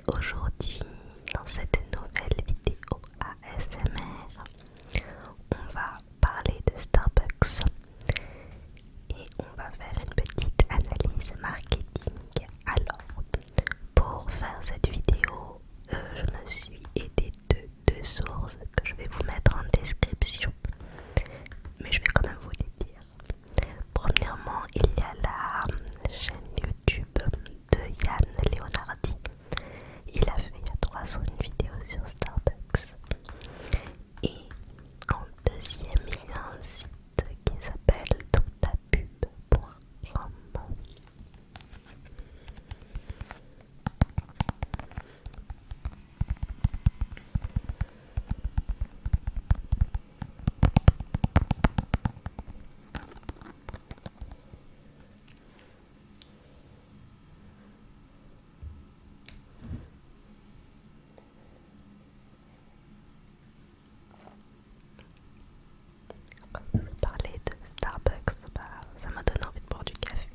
aujourd'hui, dans cette nouvelle vidéo ASMR, on va parler de Starbucks et on va faire une petite analyse marketing. Alors, pour faire cette vidéo, je me suis aidée de deux sources que je vais vous mettre en description, mais je vais quand même vous les dire. Premièrement, il y a la chaîne YouTube de Yann Leonardi. Il a fait il y a 3 ans une vidéo sur Starbucks. Et en deuxième, il y a un site qui s'appelle doctapub.com. Je vais parler de Starbucks, ça m'a donné envie de boire du café.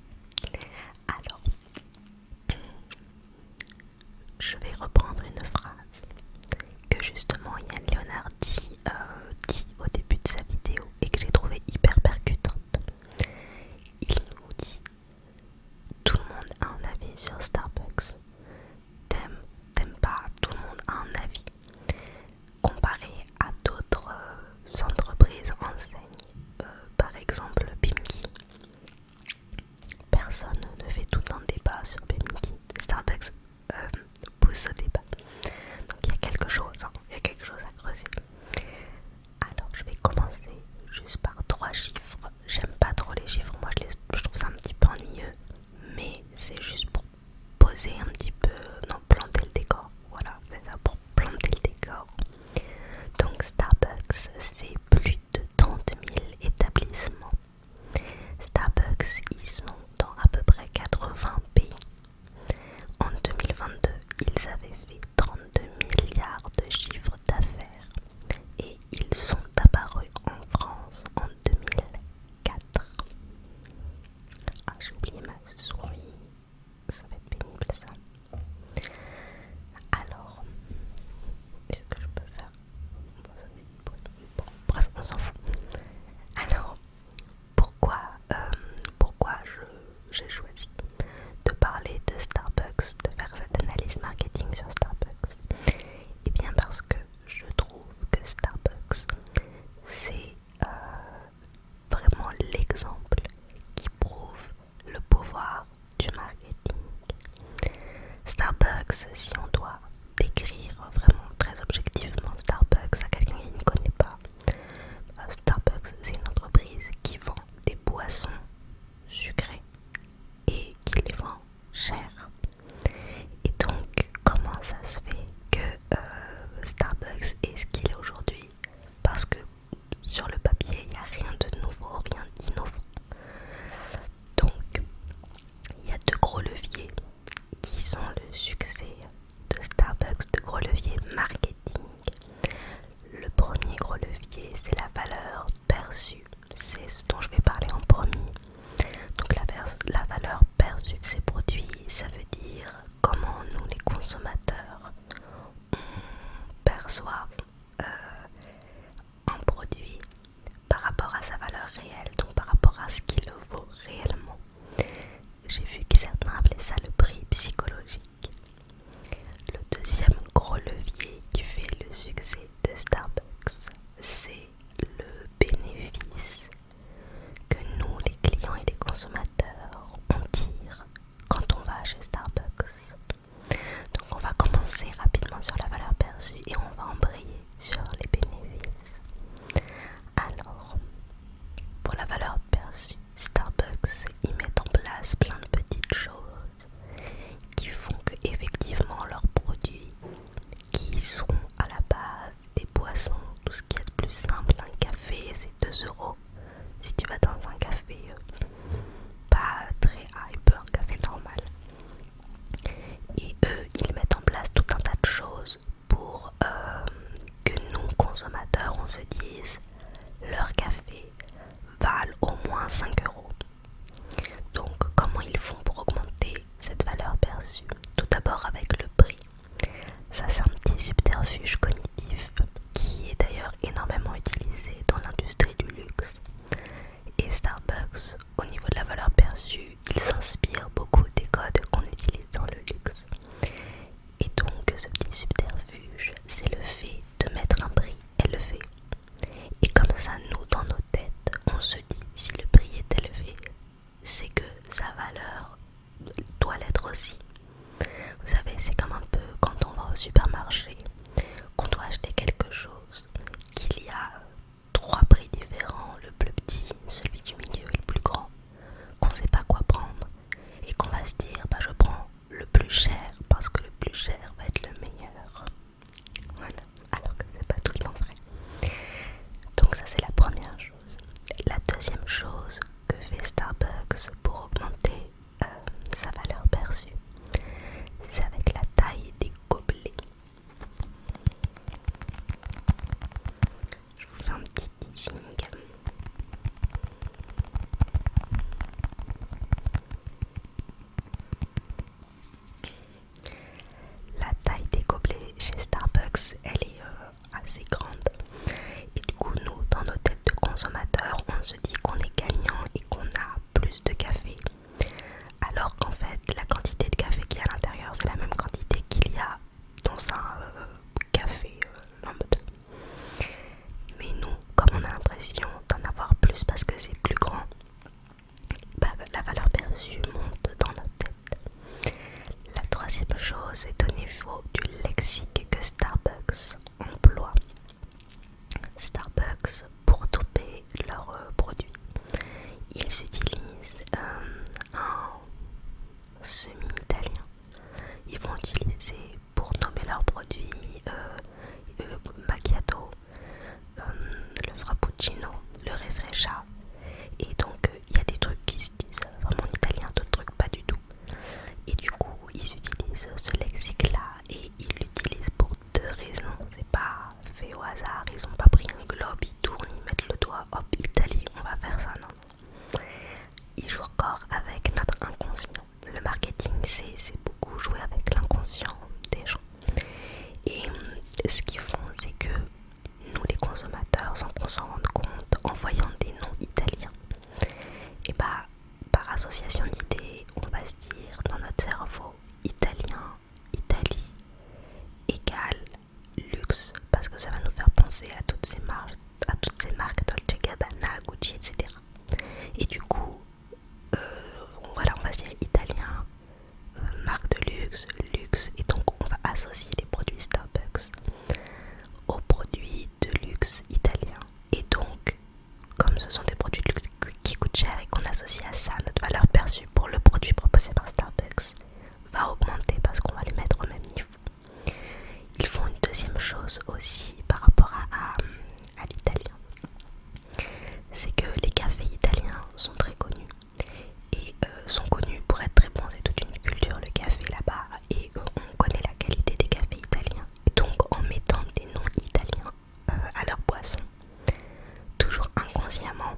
Alors, je vais reprendre une phrase que justement Yann Leonardi dit au début de sa vidéo et que j'ai trouvé hyper percutante. Il nous dit: tout le monde a un avis sur Starbucks. T'aimes pas, tout le monde a un avis. Comparé à d'autres entreprises, enseignes, par exemple Pimki, personne ne fait tout un débat sur Pimki. Starbucks pousse ce débat. Donc il y a quelque chose, il y a quelque chose à creuser. Alors je vais commencer juste par 3 chiffres. J'aime pas trop les chiffres, moi je trouve ça un petit peu ennuyeux, mais c'est juste pour poser un petit peu, non, planter le décor. Voilà, c'est ça, pour planter le décor. Donc Starbucks, c'est plus de 30 000 établissements. Starbucks, ils sont dans à peu près 80 pays. En 2022, ils avaient fait 32 milliards de chiffre d'affaires et ils sont apparus en France en 2004. Ah, j'ai oublié ma souris, ça va être pénible ça. Alors, est-ce que je peux faire... Bon, ça fait du bruit. Bon, bref, on s'en fout. Alors, pourquoi j'ai choisi de parler de Starbucks, de faire cette analyse marketing sur Starbucks? Et bien parce que je trouve que Starbucks, c'est vraiment l'exemple qui prouve le pouvoir du marketing. Starbucks, si on doit décrire vraiment très objectivement Starbucks à quelqu'un qui ne connaît pas, Starbucks, c'est une entreprise qui vend des boissons sucrées et qui les vend cher. Et donc, comment ça se fait que Starbucks est ce qu'il est aujourd'hui? Parce que sur le papier, il n'y a rien de nouveau, rien d'innovant. Donc, il y a 2 gros leviers qui sont le succès de chose est au niveau du lexique que Starbucks emploie. Starbucks, pour doper leurs produits, ils utilisent un semi-italien. Ils vont utiliser pour nommer leurs produits macchiato, le frappuccino, le refresca. Et donc il y a des trucs qui se disent vraiment en italien, d'autres trucs pas du tout. Et du coup ils utilisent ce lexique là et ils l'utilisent pour deux raisons. C'est pas fait au hasard, ils ont pas pris un globe, ils tournent, ils mettent le doigt, hop, Italie, on va faire ça, non. Ils jouent encore avec notre inconscient. Le marketing c'est beaucoup jouer avec l'inconscient des gens. Et ce qu'ils font, c'est que nous les consommateurs, sans qu'on s'en rende compte, en voyant des noms italiens, et bah par association d'idées, on va se dire dans notre cerveau, italien, Italie égale luxe, parce que ça va nous faire penser à toutes ces marques Dolce Gabbana, Gucci, etc. Et du coup, voilà, on va se dire italien, marque de luxe, luxe, et donc on va associer les produits Starbucks aux produits de luxe italiens. Et donc, comme ce sont des produits de luxe qui coûtent cher et qu'on associe à ça, notre valeur perçue pour le produit proposé par Starbucks va augmenter parce qu'on va les mettre au même niveau. Ils font une deuxième chose aussi par rapport à l'italien. C'est que les cafés italiens sont très connus et sont connus pour être très bons. C'est toute une culture le café là-bas et on connaît la qualité des cafés italiens. Et donc en mettant des noms italiens à leur boisson, toujours inconsciemment,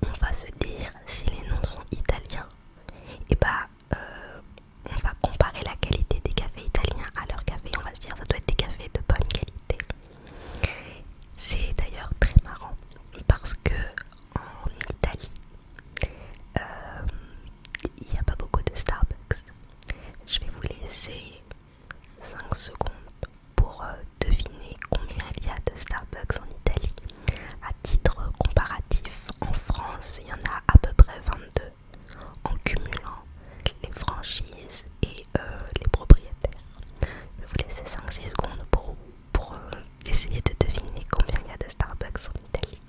on va se dire si les noms sont italiens, et bah on va comparer la qualité des cafés italiens à leur café. On va se dire ça doit être des cafés de bonne qualité. C'est d'ailleurs très marrant parce que en Italie, il n'y a pas beaucoup de Starbucks. Je vais vous laisser 5 secondes pour deviner combien il y a de Starbucks en Italie. À titre comparatif, en France, il y en a à peu près 22 en cumulant les franchises et les propriétaires. Je vais vous laisser 5-6 secondes pour essayer de deviner combien il y a de Starbucks en Italie.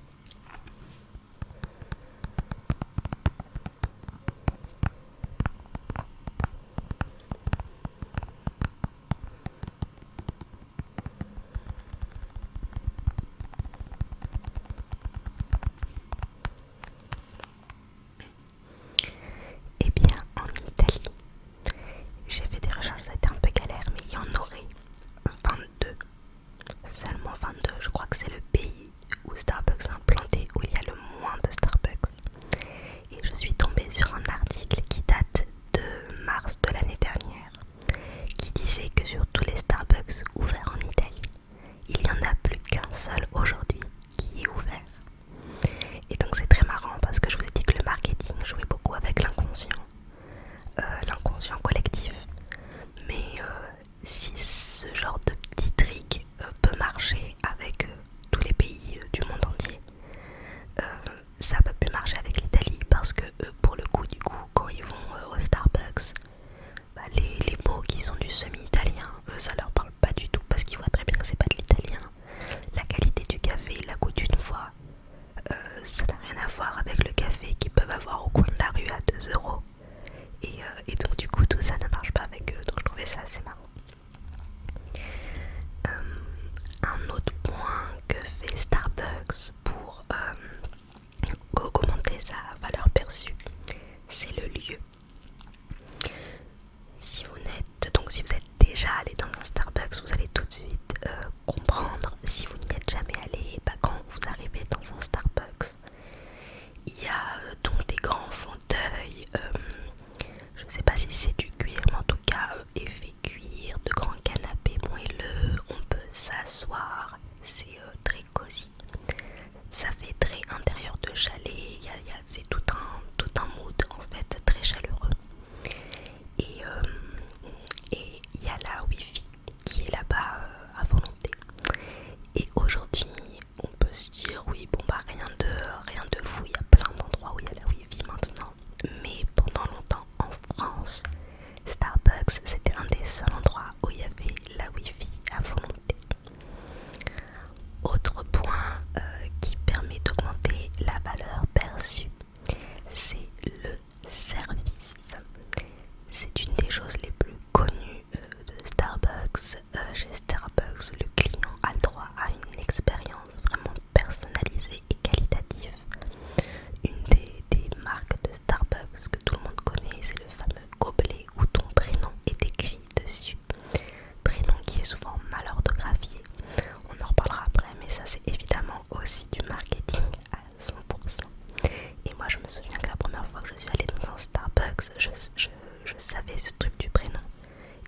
Eh bien, en Italie, j'ai fait des recherches, ça a été un peu galère, mais il y en aurait 22. Seulement 22, je crois que c'est le pays où Starbucks est implanté, où il y a le moins de Starbucks. Et je suis tombée sur un article qui date de mars de l'année dernière, qui disait que sur tous les Starbucks ouverts en Italie, il n'y en a plus qu'un seul aujourd'hui qui est ouvert. Et donc c'est très marrant parce que je vous ai dit que le marketing jouait beaucoup avec l'inconscient collectif. Mais si ce genre de petit trick peut marcher avec tous les pays du monde entier, ça peut plus marcher avec l'Italie parce que pour le coup, quand ils vont au Starbucks, bah, les mots qui sont du semi-italien, ça leur parle pas du tout parce qu'ils voient très bien que c'est pas de l'italien. La qualité du café, la goûte une fois, ça n'a rien à voir avec le café qu'ils peuvent avoir au coin de la rue à 2 euros. Et donc du coup tout ça ne marche pas avec eux, donc je trouvais ça assez marrant. Un autre point que fait Starbucks pour augmenter sa valeur perçue, c'est le lieu. Si vous êtes déjà allé dans un Starbucks, vous allez tout de suite comprendre. Si vous n'y êtes jamais allé, bah, quand vous arrivez dans un Starbucks, il y a donc des grands fauteuils, je ne sais pas si c'est du cuir, mais en tout cas effet cuir, de grands canapés moelleux, on peut s'asseoir, c'est très cosy. Ça fait très intérieur de chalet, c'est tout un mood en fait très chaleureux. Et il y a la Wi-Fi qui est là-bas à volonté. Et aujourd'hui, on peut se dire oui, bon bah rien de fou, il y a plein d'endroits où il y a la Wi-Fi maintenant. Mais pendant longtemps en France, Starbucks c'était un des seuls endroits avait ce truc du prénom.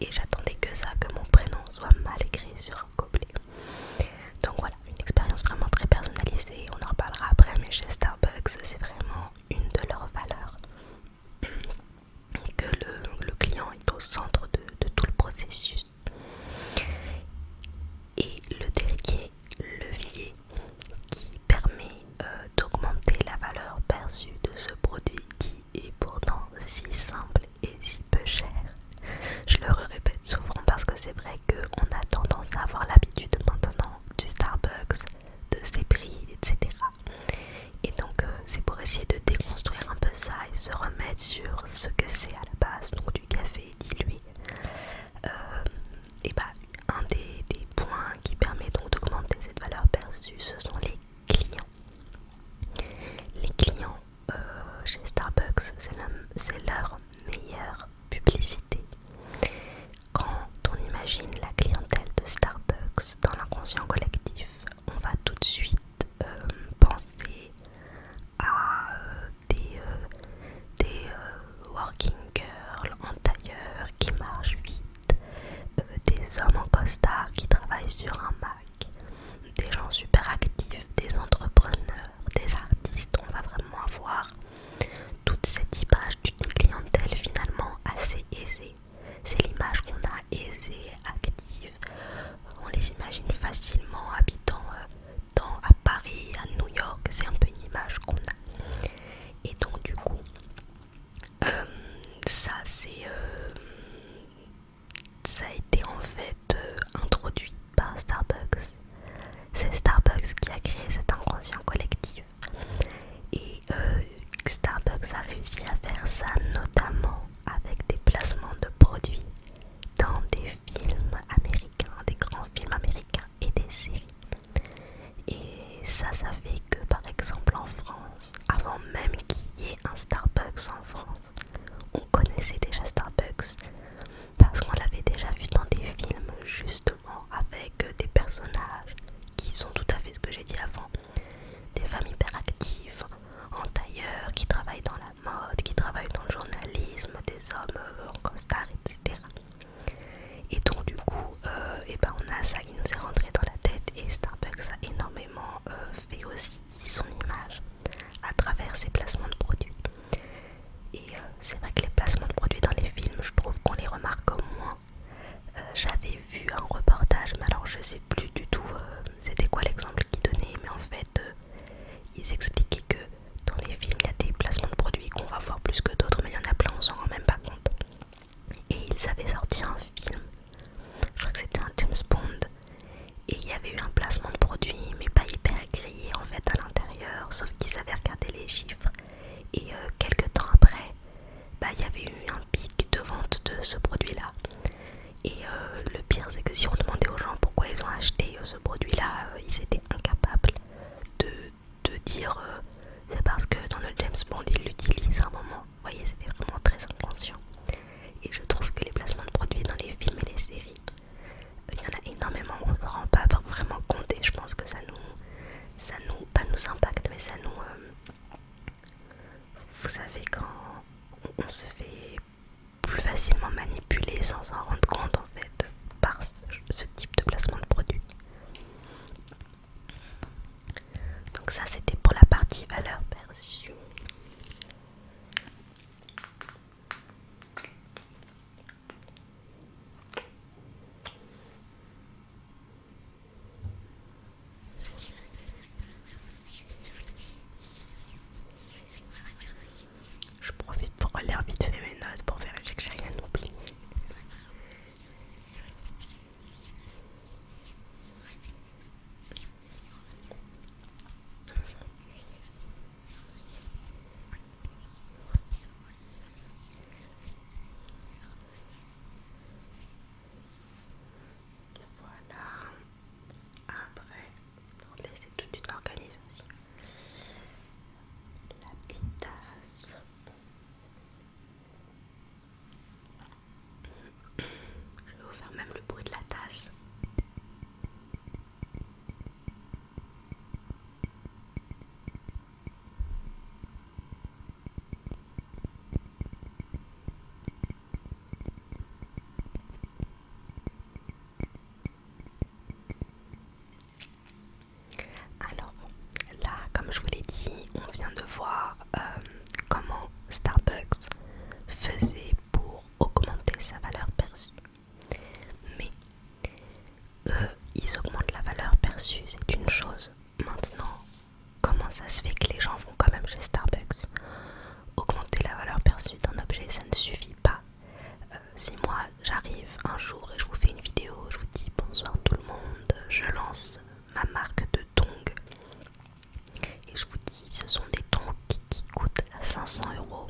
Et j'attendais que ça, que mon prénom soit mal écrit sur un gobelet. Donc voilà, une expérience vraiment très personnalisée. On en reparlera après, mais chez Starbucks, c'est vraiment une de leurs valeurs. Que le client est au centre de tout le processus. Et le dernier levier qui permet d'augmenter la valeur perçue de ce produit qui est pourtant si simple et si peu cher. Je le répète souvent parce que c'est vrai qu'on a tendance à avoir l'habitude maintenant du Starbucks, de ses prix, etc. Et donc c'est pour essayer de déconstruire un peu ça et se remettre sur ce que c'est à la base, donc du café dilué. Et bah un des points qui permet donc d'augmenter cette valeur perçue, ce sont les clients. Les clients chez Starbucks, c'est leur meilleure publicité. Quand on imagine la clientèle de Starbucks dans l'inconscient collectif, on va tout de suite penser à des working girls en tailleur qui marchent vite, des hommes en costard qui travaillent sur un Mac, des gens super actifs, des entrepreneurs, des artistes. On va vraiment avoir toute cette image d'une clientèle finalement assez aisée. C'est l'image qu'on a, aisée, active. On les imagine facilement habitant à Paris, à New York. C'est un peu une image qu'on a. Et donc du coup, ça a été en fait introduit par Starbucks. C'est Starbucks qui a créé cet inconscient collectif. Et Starbucks a réussi à faire ça notamment avec des placements de produits dans des films américains, des grands films américains et des séries. Et ça fait que par exemple en France, avant même qu'il y ait un Starbucks en France, on connaissait déjà Starbucks parce qu'on l'avait déjà vu dans des films justement avec des personnages qui sont tout à fait ce que j'ai dit avant, des femmes hyper actives en tailleur qui travaillent dans la mode, qui travaillent dans le journalisme, des hommes en costard, etc. Et donc du coup on a ça qui nous est rentré dans la tête et Starbucks a énormément fait aussi son image à travers ses placements de produits. Et c'est vrai que les placements de produits dans les films, je trouve qu'on les remarque moins. J'avais vu un reportage, mais alors je sais plus du tout c'était quoi l'exemple qu'ils donnaient, mais en fait ils expliquaient que dans les films il y a des placements de produits qu'on va voir plus que d'autres, mais il y en a plein, on s'en rend même pas compte. Et ils avaient sorti un film, je crois que c'était un James Bond, et il y avait eu un placement de produit, mais pas hyper grillé en fait à l'intérieur, sauf qu'ils avaient regardé les chiffres. Et quelques temps après, il y avait eu un pic de vente de ce produit-là. Et le pire, c'est que si on demandait aux gens pourquoi ils ont acheté ce produit-là, ils étaient incapables de dire c'est parce que dans le James Bond, ils l'utilisent à un moment. Vous voyez, c'était vraiment très inconscient. Et je trouve que les placements de produits dans les films et les séries, il y en a énormément, on ne se rend pas vraiment compte et je pense que ça nous impacte, mais ça nous... vous savez, quand on se fait plus facilement manipuler sans s'en rendre compte en fait par ce type de placement de produit. Donc ça c'était pour la partie valeur perçue. Je profite pour relire vite fait mes notes pour vérifier que j'ai rien oublié. sa valeur perçue. Mais ils augmentent la valeur perçue, c'est une chose. Maintenant, comment ça se fait que les gens vont quand même chez Starbucks? Augmenter la valeur perçue d'un objet, ça ne suffit pas. Si moi j'arrive un jour et je vous fais une vidéo, je vous dis bonsoir tout le monde, je lance ma marque de tongs et je vous dis ce sont des tongs qui coûtent 500 euros,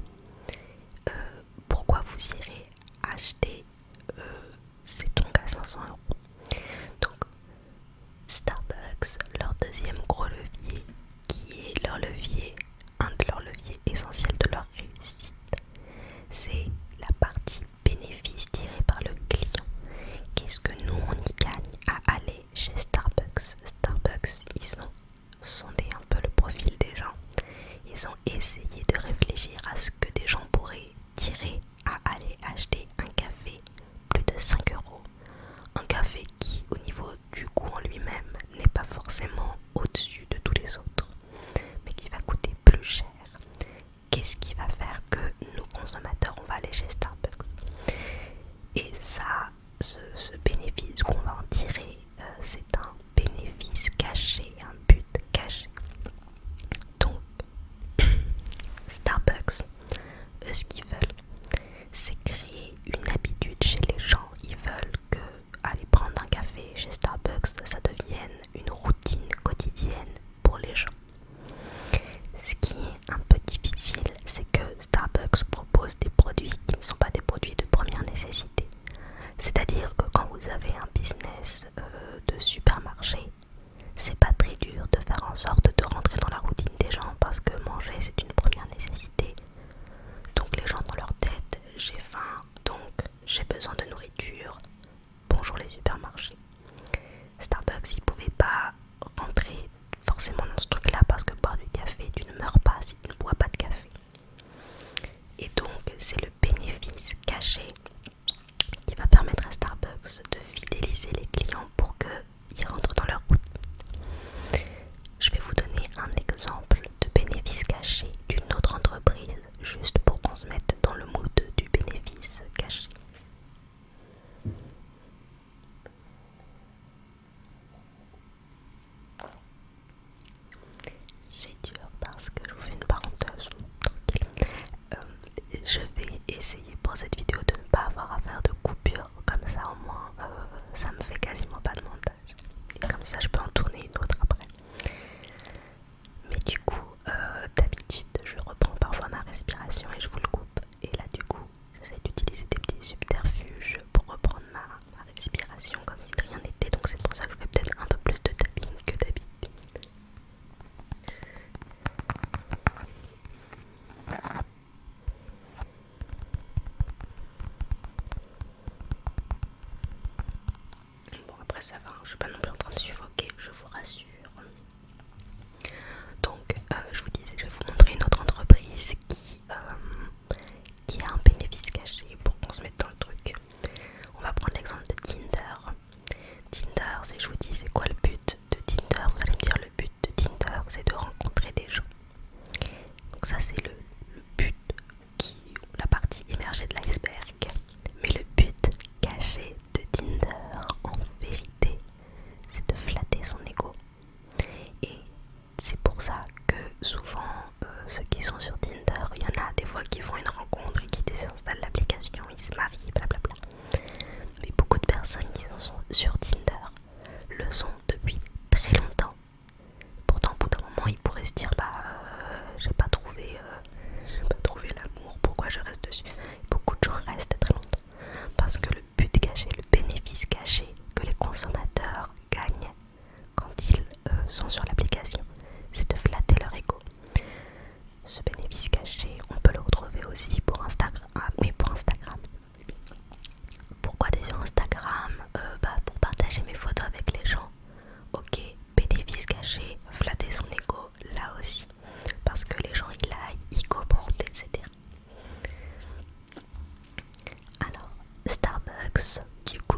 pourquoi vous irez acheter ces tongs à 500 euros? Donc Starbucks, leur deuxième gros levier, qui est leur levier, un de leurs leviers essentiels de leur réussite, c'est la partie bénéfice tirée par le client. Qu'est-ce que nous on y gagne à aller chez Starbucks? Starbucks, ils ont sondé un peu le profil des gens. Ils ont essayé de réfléchir à ce que des gens pourraient tirer à aller acheter un café plus de 5 euros. Un café qui, au niveau du goût en lui-même, n'est pas forcément au-dessus de tous les autres, mais qui va coûter plus cher. Qu'est-ce qui va faire que nous consommateurs on va aller chez Starbucks? Et ça, ce bénéfice qu'on va en tirer, c'est un bénéfice caché, un but caché. Donc Starbucks, eux, ce qu'ils veulent, c'est créer une habitude chez les gens. Ils veulent que aller prendre un café chez Starbucks, ça devienne une routine quotidienne pour les gens. Ce qui est un peu difficile, c'est que Starbucks propose des produits qui ne sont pas des produits de première nécessité. C'est-à-dire que quand vous avez un business de supermarché, c'est pas très dur de faire en sorte de rentrer dans la routine des gens parce que manger c'est une première nécessité. Donc les gens dans leur tête, j'ai faim, donc j'ai besoin de nourriture. Bonjour les supermarchés. Starbucks, ils pouvaient pas rentrer forcément dans ce truc-là parce que boire du café, tu ne meurs pas si tu ne bois pas de café. Et donc c'est le bénéfice caché qui va permettre à Starbucks de fidéliser les clients pour qu'ils rentrent dans leur routine. Je vais vous donner un exemple de bénéfice caché d'une autre entreprise, juste pour qu'on se mette dans le mood du bénéfice caché. C'est dur parce que je vous fais une parenthèse tranquille. Je vais essayer pour cette vidéo de ne pas avoir à faire de coupure, comme ça au moins ça me fait quasiment pas de montage. Et comme ça je peux en tourner une autre après. Mais du coup, d'habitude je reprends parfois ma respiration et je vous le coupe. Et là du coup, j'essaie d'utiliser des petits subterfuges pour reprendre ma respiration comme si de rien n'était. Donc c'est pour ça que je fais peut-être un peu plus de tapping que d'habitude. Bon après ça va, je suis pas non plus en train de suffoquer, je vous rassure. Donc je vous disais que je vais vous montrer une autre entreprise qui a un bénéfice caché pour qu'on se mette dans le truc. On va prendre l'exemple de Tinder. Tinder, si je vous dis c'est quoi le but de Tinder, vous allez me dire le but de Tinder c'est de rencontrer des gens. Donc ça c'est le but, la partie émergée de l'iceberg. Mais le but caché de Tinder en vérité c'est de flatter son ego. Et c'est pour ça que souvent ceux qui sont sur Tinder, il y en a des fois qui font une rencontre et qui désinstallent l'application, ils se marient, blablabla. Mais beaucoup de personnes qui sont sur Tinder le sont depuis très longtemps. Pourtant au bout d'un moment ils pourraient se dire j'ai pas trouvé l'amour, pourquoi je reste dessus? Et beaucoup de gens restent très longtemps parce que le but caché, le bénéfice caché que les consommateurs gagnent quand ils sont sur l'application, c'est de flatter leur ego. Ce bénéfice caché, on peut le retrouver aussi pour Instagram. Ah, oui, pour Instagram. Pourquoi t'es sur Instagram? Pour partager mes photos avec les gens. Ok, bénéfice caché, flatter son ego, là aussi. Parce que les gens ils like, ils commentent, etc. Alors, Starbucks, du coup,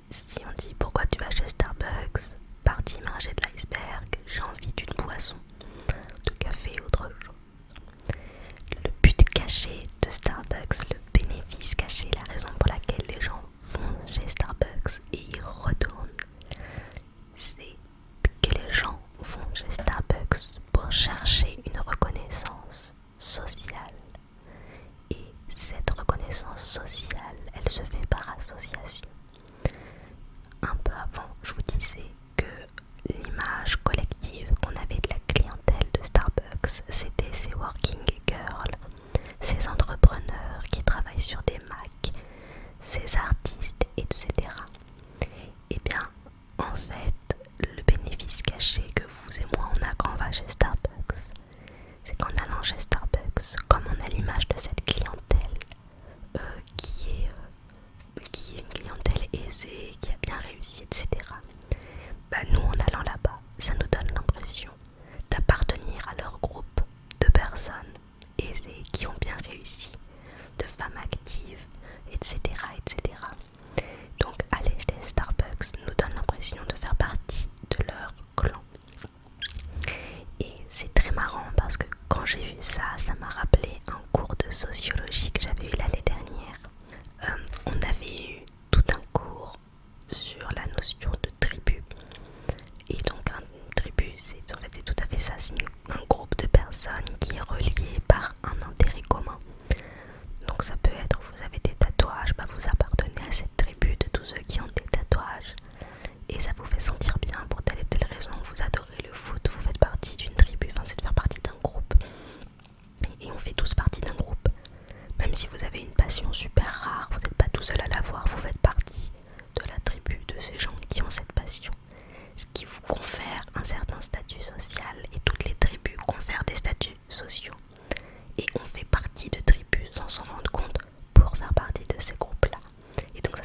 si on dit pourquoi tu vas chez Starbucks, partie émergée de l'iceberg, j'ai envie d'une boisson, de café, autre chose. Le but caché de Starbucks, le bénéfice caché, la raison pour laquelle les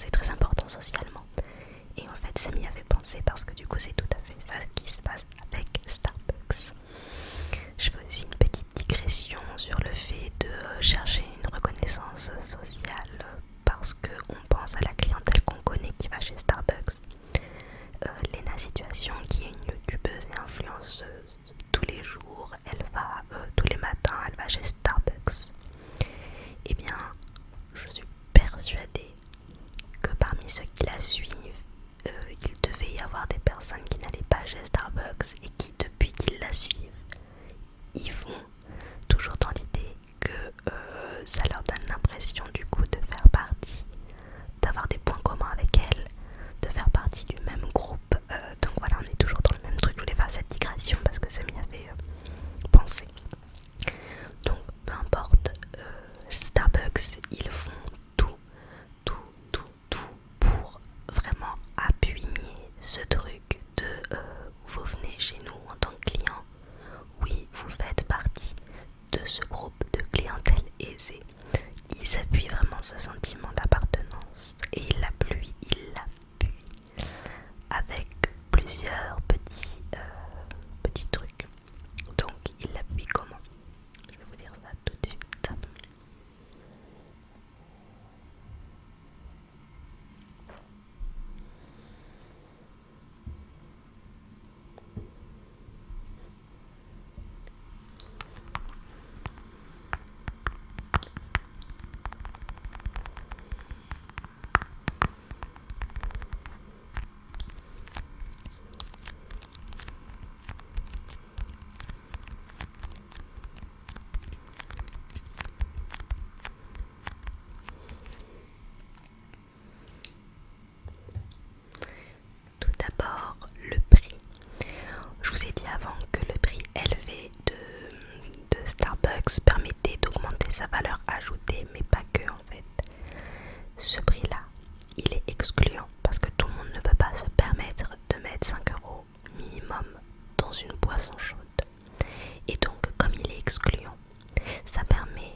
c'est très important socialement. Et en fait ça m'y avait pensé parce que du coup c'est tout à fait ça qui se passe avec Starbucks. Je fais aussi une petite digression sur le fait de chercher une reconnaissance sociale parce qu'on pense à la clientèle qu'on connaît qui va chez Starbucks. Lena Situation, qui est une youtubeuse et influenceuse, tous les jours, elle va, tous les matins, elle va chez Starbucks. Eh bien, je suis persuadée que parmi ceux qui la suivent, il devait y avoir des personnes qui n'allaient pas chez Starbucks et qui, depuis qu'ils la suivent, y vont toujours dans l'idée que ça leur donne l'impression du coup de faire partie, d'avoir des points communs avec elle, de faire partie du même groupe. Donc voilà, on est toujours dans le même truc. Je voulais faire cette digression parce que ça m'y avait pensé. Donc peu importe, Starbucks, ils font tout pour vraiment appuyer ce truc de vous venez chez nous en tant que client. Oui, vous faites partie de ce groupe de clientèle aisée. Ils appuient vraiment ce sentiment d'appartenance et ils l'appuient avec plusieurs petits trucs. Donc ils l'appuient comment? Je vais vous dire ça tout de suite. Tout d'abord, le prix. Je vous ai dit avant que le prix élevé de Starbucks permettait d'augmenter sa valeur ajoutée, mais pas que en fait. Ce prix-là, il est excluant parce que tout le monde ne peut pas se permettre de mettre 5 € minimum dans une boisson chaude. Et donc, comme il est excluant, ça permet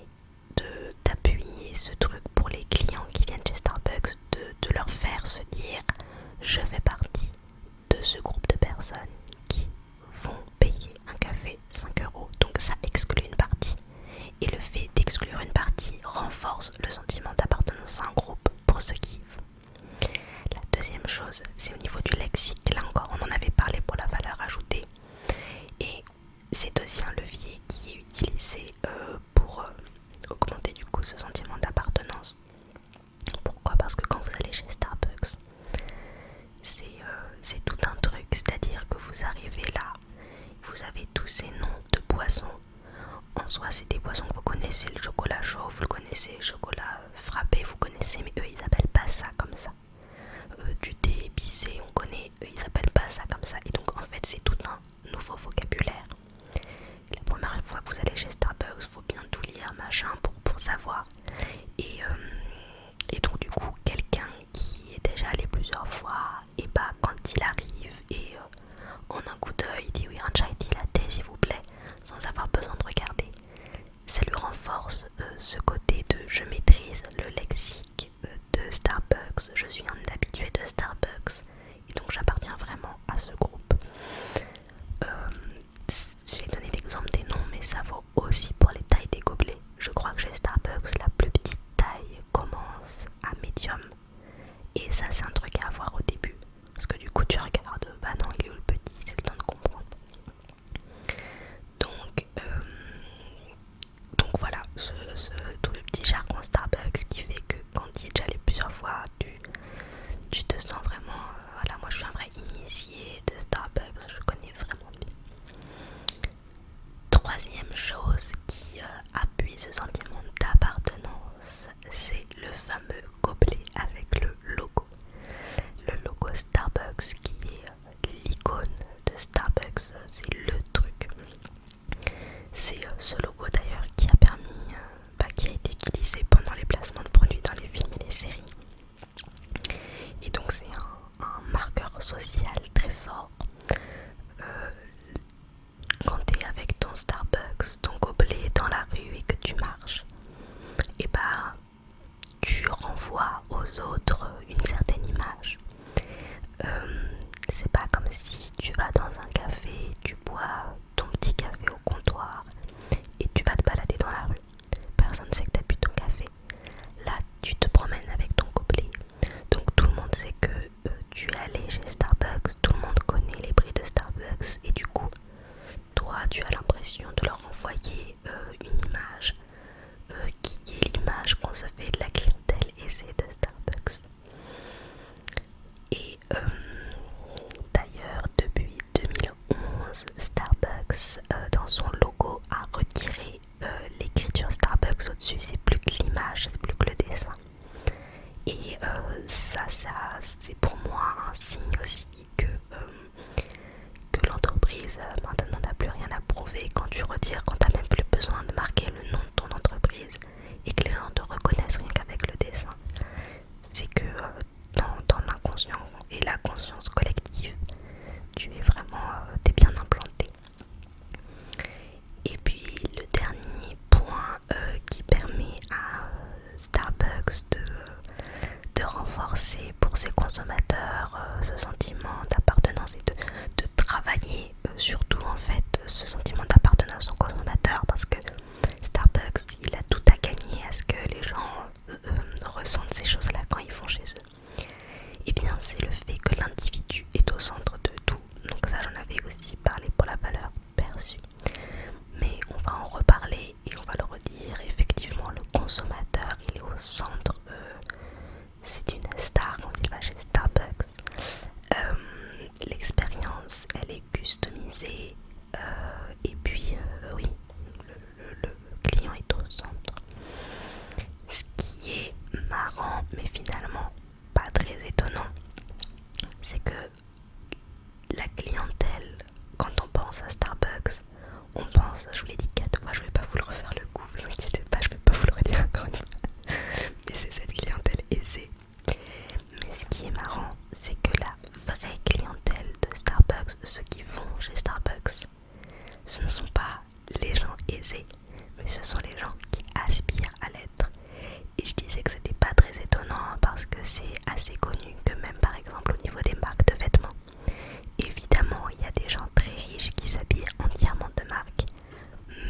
d'appuyer ce truc pour les clients qui viennent chez Starbucks, de leur faire se dire je fais partie de ce groupe de personnes qui vont payer un café 5 €. Donc ça exclut une partie. Et le fait d'exclure une partie renforce le sentiment d'appartenance à un groupe pour ceux qui y vont. La deuxième chose, c'est au niveau du lexique. Là encore, on en avait parlé pour la valeur ajoutée. Et c'est aussi un levier qui est utilisé pour augmenter du coup ce sentiment d'appartenance. Pourquoi? Parce que quand vous allez chez Starbucks, c'est tout un truc, c'est-à-dire que vous arrivez là, vous avez tous ces noms de boissons. En soi, c'est des boissons que vous connaissez, le chocolat chaud, vous le connaissez, le chocolat frappé, vous connaissez, mais eux, ils appellent pas ça comme ça. Du thé épicé, on connaît, eux, ils appellent pas ça comme ça. Et donc, en fait, c'est tout un nouveau vocabulaire. La première fois que vous allez chez Starbucks, il faut bien tout lire, machin, pour savoir. Et donc, du coup, quelqu'un qui est déjà allé plusieurs fois, et bah, quand il arrive et en un coup d'œil, il dit oui, un chai tea latte, s'il vous plaît, sans avoir besoin de regarder. Ça lui renforce ce côté de je maîtrise le lexique de Starbucks, je suis un habitué de Starbucks et donc j'appartiens vraiment à ce groupe. J'ai donné l'exemple des noms, mais ça vaut aussi pour les tailles des gobelets. Je crois que chez Starbucks, la plus petite taille commence à médium. Et ça, c'est un truc à avoir au début. Parce que du coup, tu regardes, bah non, il est où le petit, c'est le temps de comprendre. Donc voilà, tout le petit jargon Starbucks qui fait que quand tu y es déjà allé plusieurs fois, tu te sens vraiment... voilà, moi je suis un vrai initié de Starbucks. aller chez Starbucks, tout le monde connaît les prix de Starbucks et du coup, toi tu as l'impression de leur envoyer une image qui est l'image qu'on se fait de la clientèle aisée de Starbucks. Et d'ailleurs, depuis 2011, Starbucks, dans son logo, a retiré l'écriture Starbucks au-dessus. C'est plus que l'image, c'est plus que le dessin. Et ça c'est pour moi un signe aussi que l'entreprise maintenant n'a plus rien à prouver quand tu retires, quand tu n'as même plus besoin de marquer le nom de ton entreprise et que les gens te reconnaissent rien qu'avec le dessin. C'est que dans l'inconscient et la conscience collective, tu es vraiment t'es bien implanté. Et puis le dernier point qui permet à Starbucks de renforcer pour ses consommateurs ce sentiment d'appartenance et de travailler surtout en fait ce sentiment d'appartenance aux consommateurs, parce que Starbucks il a tout à gagner à ce que les gens ressentent ces choses là quand ils vont chez eux. Et bien c'est le fait que l'individu est au centre de tout. Donc ça j'en avais aussi parlé pour la valeur perçue, mais on va en reparler et on va le redire. Effectivement le consommateur il est au centre, c'est une star quand il va chez Starbucks. L'expérience elle est customisée et puis oui, le client est au centre. Ce qui est marrant mais finalement pas très étonnant, c'est que la clientèle, quand on pense à Starbucks, on pense, je vous l'ai dit 4 fois, je vais pas vous le refaire le coup, vous inquiétez pas, je vais pas vous le redire encore une fois, mais c'est cette clientèle aisée. Mais ce qui est marrant, c'est que la vraie clientèle de Starbucks, ceux qui vont chez Starbucks, ce ne sont pas les gens aisés, mais ce sont les gens qui aspirent à l'être. Et je disais que c'était pas très étonnant parce que c'est assez connu que même par exemple au niveau des marques de vêtements, évidemment il y a des gens très riches qui s'habillent entièrement de marque,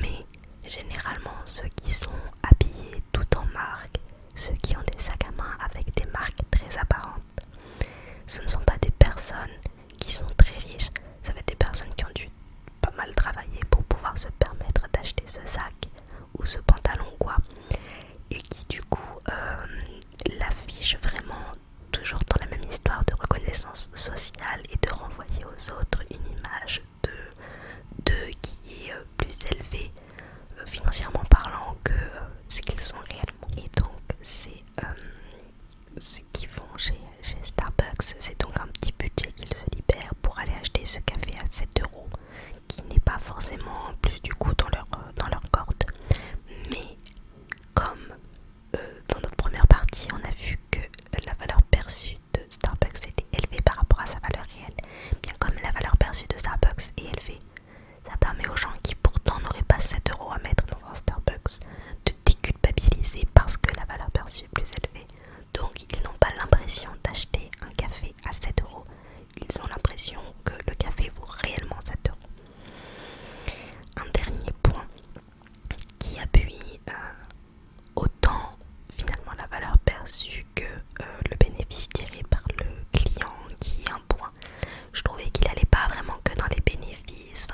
mais généralement ceux qui sont habillés tout en marque, ceux qui ont des sacs à main avec des marques très apparentes, ce ne sont pas des personnes qui sont très riches, ça va être des personnes qui ont dû pas mal travailler pour pouvoir se permettre d'acheter ce sac ou ce pantalon quoi, et qui du coup l'affichent vraiment toujours dans la même histoire de reconnaissance sociale et de renvoyer aux autres une image de qui est plus élevée financièrement parlant que ce qu'ils sont réellement. Et donc c'est ce qu'ils font chez Starbucks, c'est donc un petit budget qu'ils se libèrent pour aller acheter ce café à 7 € qui n'est pas forcément plus du coup dans leur corde. Mais comme dans notre première partie on a vu que la valeur perçue de Starbucks était élevée par rapport à sa valeur réelle, bien comme la valeur perçue de Starbucks est élevée, ça permet aux gens qui pourtant n'auraient pas 7 € à mettre dans un Starbucks de déculpabiliser parce que la valeur perçue est plus élevée. Donc ils n'ont pas l'impression d'acheter un café à 7 €, ils ont l'impression que le café vaut réellement 7 €. Un dernier point qui appuie autant finalement la valeur perçue que le bénéfice tiré par le client, qui est un point. Je trouvais qu'il allait pas vraiment que dans les bénéfices,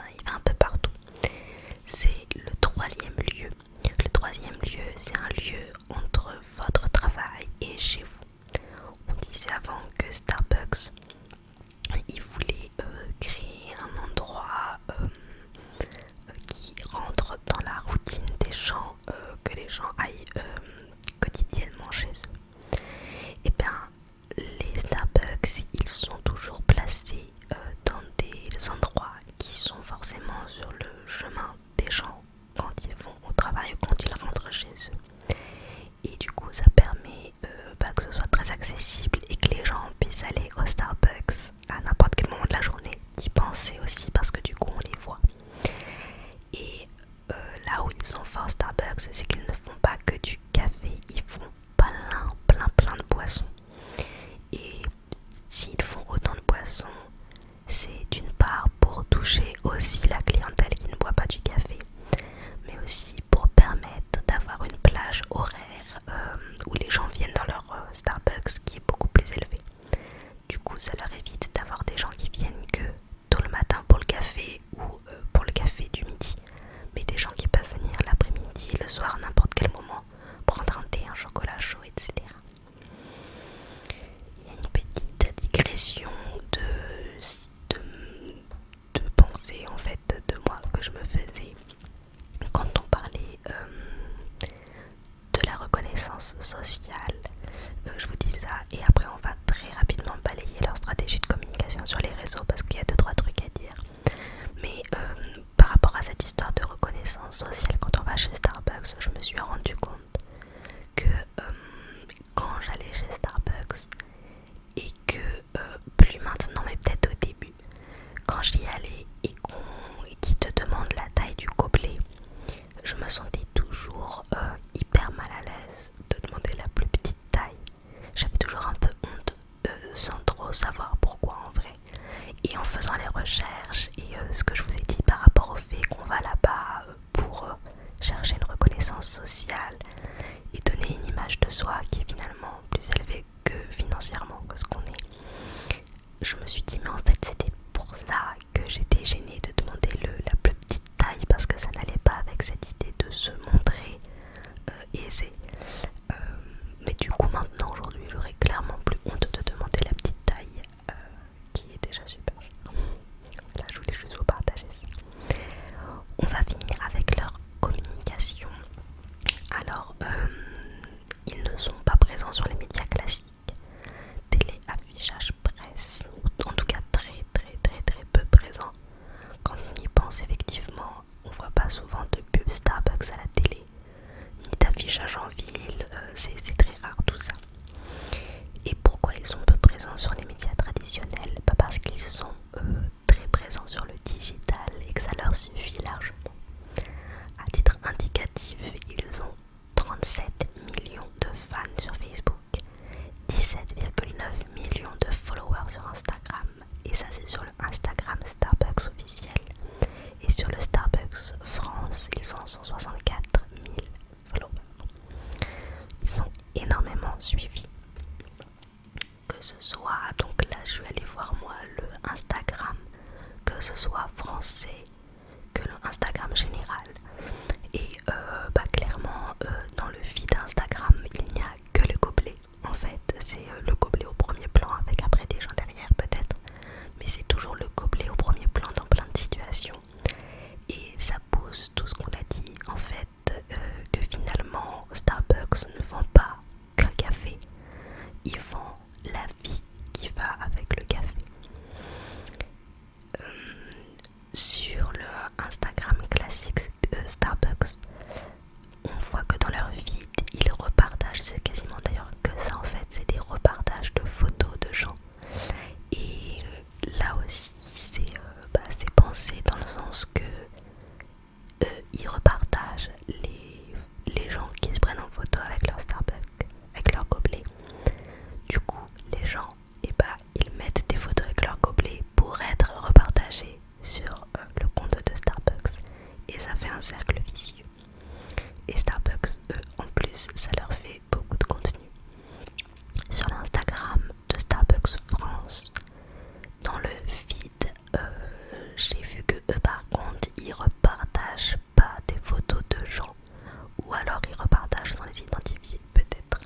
trop savoir pourquoi en vrai. Et en faisant les recherches et ce que je vous ai dit par rapport au fait qu'on va là-bas pour chercher une reconnaissance sociale et donner une image de soi qui est finalement plus élevée que financièrement que ce qu'on est, je me suis dit mais en fait c'était pour ça que j'étais gênée de demander la plus petite taille, parce que ça n'allait pas avec cette idée de se montrer aisé. Mais du coup maintenant aujourd'hui j'aurais clairement plus honte de demander la petite taille qui est déjà super chère. Là je voulais juste vous partager ça. On va finir avec leur communication. Alors ils ne sont pas présents sur les médias classiques, télé, affichage, presse, en tout cas très peu présents. Quand on y pense effectivement, on voit pas souvent de pub Starbucks à la télé, ni d'affichage en ville, c'est très rare tout ça. Et pourquoi ils sont peu présents sur les médias traditionnels? Pas parce qu'ils sont très présents sur le digital et que ça leur suffit largement. À titre indicatif, ils ont 37 millions de fans sur Facebook, 17,9 millions de followers sur Instagram, et ça c'est sur le Instagram Starbucks officiel. Et sur le Starbucks France, ils ont 164 000 followers. Ils sont énormément suivis. Que ce soit, donc là je suis allée voir moi le Instagram, que ce soit français, que le Instagram général. Et clairement dans le feed Instagram il n'y a que le gobelet. En fait c'est le gobelet au premier plan, avec après des gens derrière peut-être, mais c'est toujours le gobelet au premier plan dans plein de situations. Et ça pose tout ce qu'on a dit en fait, que finalement Starbucks ne vend pas qu'un café, ils vendent la vie qui va avec le café. Sur le Instagram classique Starbucks, on voit que dans leur feed ils repartagent, c'est quasiment d'ailleurs que ça en fait, c'est des repartages de photos de gens. Et là aussi c'est pensé dans le sens que ils repartagent les gens qui se prennent en photo avec leur Starbucks, avec leur gobelet. Du coup les gens ils mettent des photos avec leur gobelet pour être repartagés sur le compte de Starbucks, et ça fait un cercle vicieux. Et Starbucks, eux, en plus, ça leur fait beaucoup de contenu. Sur l'Instagram de Starbucks France, dans le feed, j'ai vu que eux, par contre, ils repartagent pas des photos de gens, ou alors ils repartagent sans les identifier, peut-être.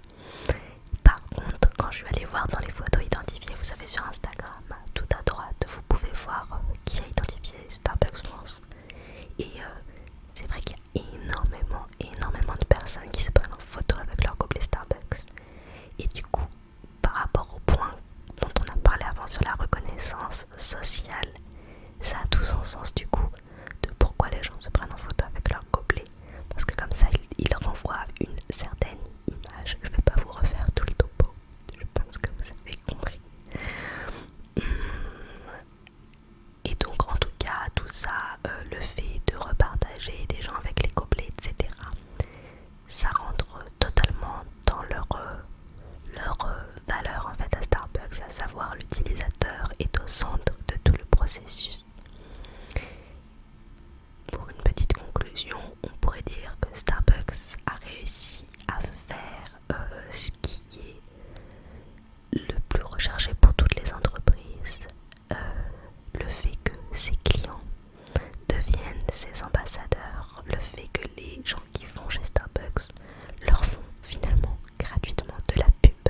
Par contre, quand je suis allée voir dans les photos identifiées, vous savez, sur Instagram, tout à droite, vous pouvez voir qui a identifié Starbucks France. Et c'est vrai qu'il y a énormément de personnes qui se prennent en photo avec leur gobelet Starbucks. Et du coup, par rapport au point dont on a parlé avant sur la reconnaissance sociale, ça a tout son sens du coup de pourquoi les gens se prennent en photo avec leur gobelet. Parce que comme ça, ils renvoient une certaine image. Je vais pas vous refaire tout le topo, je pense que vous avez compris. Et donc en tout cas, tout ça, le fait de repartager des gens avec les gobelets, etc., ça rentre totalement dans leur valeur en fait à Starbucks, à savoir l'utilisateur est au centre de tout le processus. Pour une petite conclusion, on pourrait dire que Starbucks a réussi à faire ce qui est le plus recherché pour toutes les entreprises, le fait que ses clients deviennent ses ambassadeurs, le fait que les gens qui vont chez Starbucks leur font finalement gratuitement de la pub,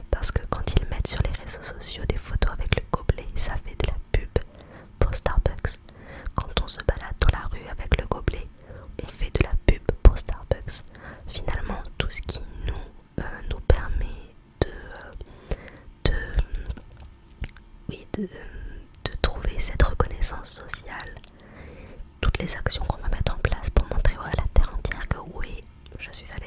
parce que quand ils mettent sur les réseaux sociaux des photos avec le gobelet, ça fait de la pub pour Starbucks. Quand on se balade dans la rue avec le gobelet, on fait de la pub pour Starbucks. Finalement, tout ce qui nous permet de trouver cette reconnaissance sociale, toutes les actions qu'on va mettre en place pour montrer à la terre entière que oui, je suis allée